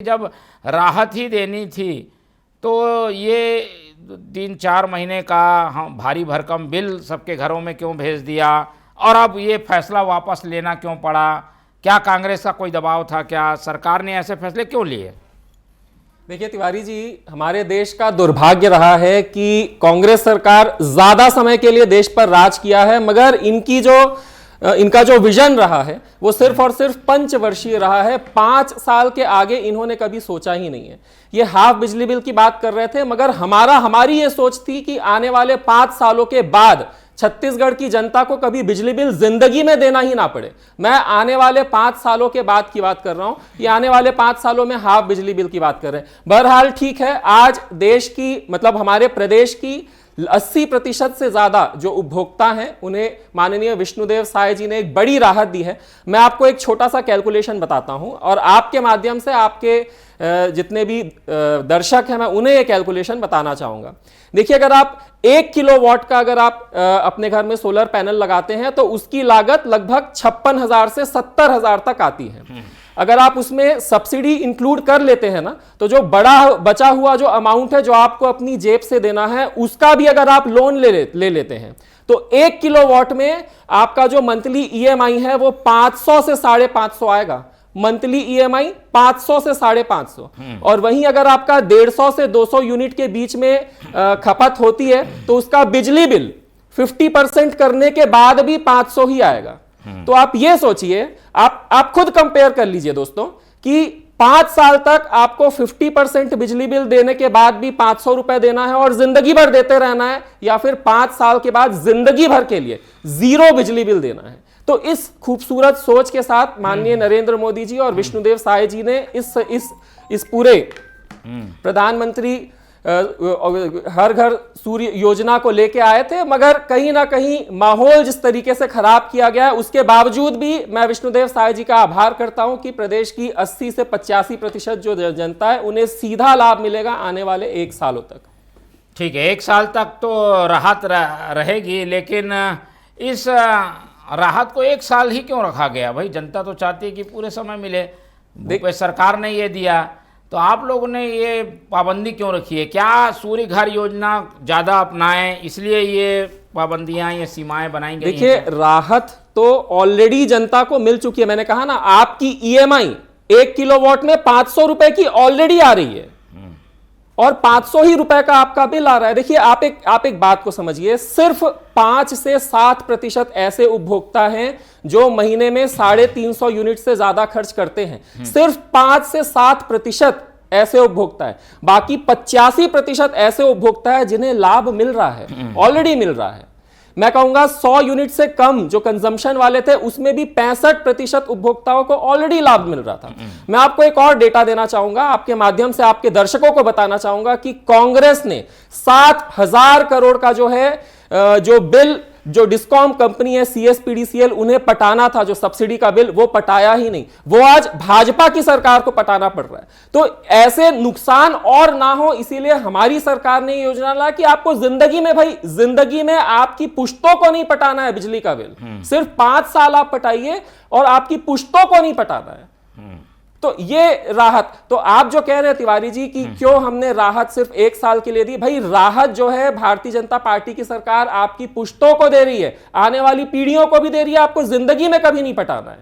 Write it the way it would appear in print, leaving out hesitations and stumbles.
जब राहत ही देनी थी तो ये 3-4 महीने का भारी भरकम बिल सबके घरों में क्यों भेज दिया और अब ये फैसला वापस लेना क्यों पड़ा? क्या कांग्रेस का कोई दबाव था? क्या सरकार ने ऐसे फैसले क्यों लिए? देखिए तिवारी जी, हमारे देश का दुर्भाग्य रहा है कि कांग्रेस सरकार ज्यादा समय के लिए देश पर राज किया है, मगर इनका जो विजन रहा है वो सिर्फ और सिर्फ पंचवर्षीय रहा है। 5 साल के आगे इन्होंने कभी सोचा ही नहीं है। ये हाफ बिजली बिल की बात कर रहे थे, मगर हमारी ये सोच थी कि आने वाले 5 सालों के बाद छत्तीसगढ़ की जनता को कभी बिजली बिल जिंदगी में देना ही ना पड़े। मैं आने वाले 5 सालों के बाद की बात कर रहा हूं, ये आने वाले 5 सालों में हाफ बिजली बिल की बात कर रहे हैं। बहरहाल ठीक है, आज देश की हमारे प्रदेश की 80% से ज्यादा जो उपभोक्ता हैं उन्हें माननीय विष्णुदेव साय जी ने एक बड़ी राहत दी है। मैं आपको एक छोटा सा कैलकुलेशन बताता हूं और आपके माध्यम से आपके जितने भी दर्शक हैं मैं उन्हें ये कैलकुलेशन बताना चाहूंगा। देखिए, अगर आप 1 किलोवाट का अगर आप अपने घर में सोलर पैनल लगाते हैं तो उसकी लागत लगभग 56,000 से 70,000 तक आती है। अगर आप उसमें सब्सिडी इंक्लूड कर लेते हैं ना, तो जो बड़ा बचा हुआ जो अमाउंट है जो आपको अपनी जेब से देना है उसका भी अगर आप लोन ले लेते हैं तो 1 किलोवाट में आपका जो मंथली ईएमआई है वो 500 से 550 आएगा। मंथली ईएमआई 500 से 550। और वहीं अगर आपका 150 से 200 यूनिट के बीच में खपत होती है तो उसका बिजली बिल 50% करने के बाद भी 500 ही आएगा। तो आप ये सोचिए, आप खुद कंपेयर कर लीजिए दोस्तों कि 5 साल तक आपको 50% बिजली बिल देने के बाद भी 500 रुपए देना है और जिंदगी भर देते रहना है, या फिर 5 साल के बाद जिंदगी भर के लिए 0 बिजली बिल देना है। तो इस खूबसूरत सोच के साथ माननीय नरेंद्र मोदी जी और विष्णुदेव साय जी ने इस पूरे प्रधानमंत्री हर घर सूर्य योजना को लेके आए थे, मगर कहीं ना कहीं माहौल जिस तरीके से खराब किया गया है उसके बावजूद भी मैं विष्णुदेव साय जी का आभार करता हूं कि प्रदेश की 80 से 85% जो जनता है उन्हें सीधा लाभ मिलेगा आने वाले 1 सालों तक। ठीक है, 1 साल तक तो राहत रहेगी, लेकिन इस राहत को 1 साल ही क्यों रखा गया? भाई जनता तो चाहती है कि पूरे समय मिले। भूपेश सरकार ने ये दिया तो आप लोगों ने ये पाबंदी क्यों रखी है? क्या सूर्य घर योजना ज़्यादा अपनाएं इसलिए ये पाबंदियां, ये सीमाएं बनाई गई? देखिए, राहत तो ऑलरेडी जनता को मिल चुकी है। मैंने कहा ना, आपकी ईएमआई 1 किलोवाट में 500 रुपए की ऑलरेडी आ रही है और 500 ही रुपए का आपका बिल आ रहा है। देखिए, आप एक बात को समझिए, सिर्फ 5 से 7% ऐसे उपभोक्ता हैं जो महीने में 350 यूनिट से ज्यादा खर्च करते हैं। सिर्फ 5 से 7% ऐसे उपभोक्ता है। बाकी 85% ऐसे उपभोक्ता है जिन्हें लाभ मिल रहा है, ऑलरेडी मिल रहा है। मैं कहूंगा 100 यूनिट से कम जो कंजम्पशन वाले थे उसमें भी 65% उपभोक्ताओं को ऑलरेडी लाभ मिल रहा था। मैं आपको एक और डेटा देना चाहूंगा, आपके माध्यम से आपके दर्शकों को बताना चाहूंगा कि कांग्रेस ने 7,000 करोड़ का जो बिल जो डिस्कॉम कंपनी है CSPDCL उन्हें पटाना था, जो सब्सिडी का बिल, वो पटाया ही नहीं। वो आज भाजपा की सरकार को पटाना पड़ रहा है। तो ऐसे नुकसान और ना हो इसीलिए हमारी सरकार ने योजना ला कि आपको जिंदगी में आपकी पुश्तों को नहीं पटाना है बिजली का बिल। सिर्फ 5 साल आप पटाइए और आपकी पुश्तों को नहीं पटाना है। तो ये राहत, तो आप जो कह रहे हैं तिवारी जी कि क्यों हमने राहत सिर्फ 1 साल के लिए दी, भाई राहत जो है भारतीय जनता पार्टी की सरकार आपकी पुश्तों को दे रही है, आने वाली पीढ़ियों को भी दे रही है, आपको जिंदगी में कभी नहीं पटाना है।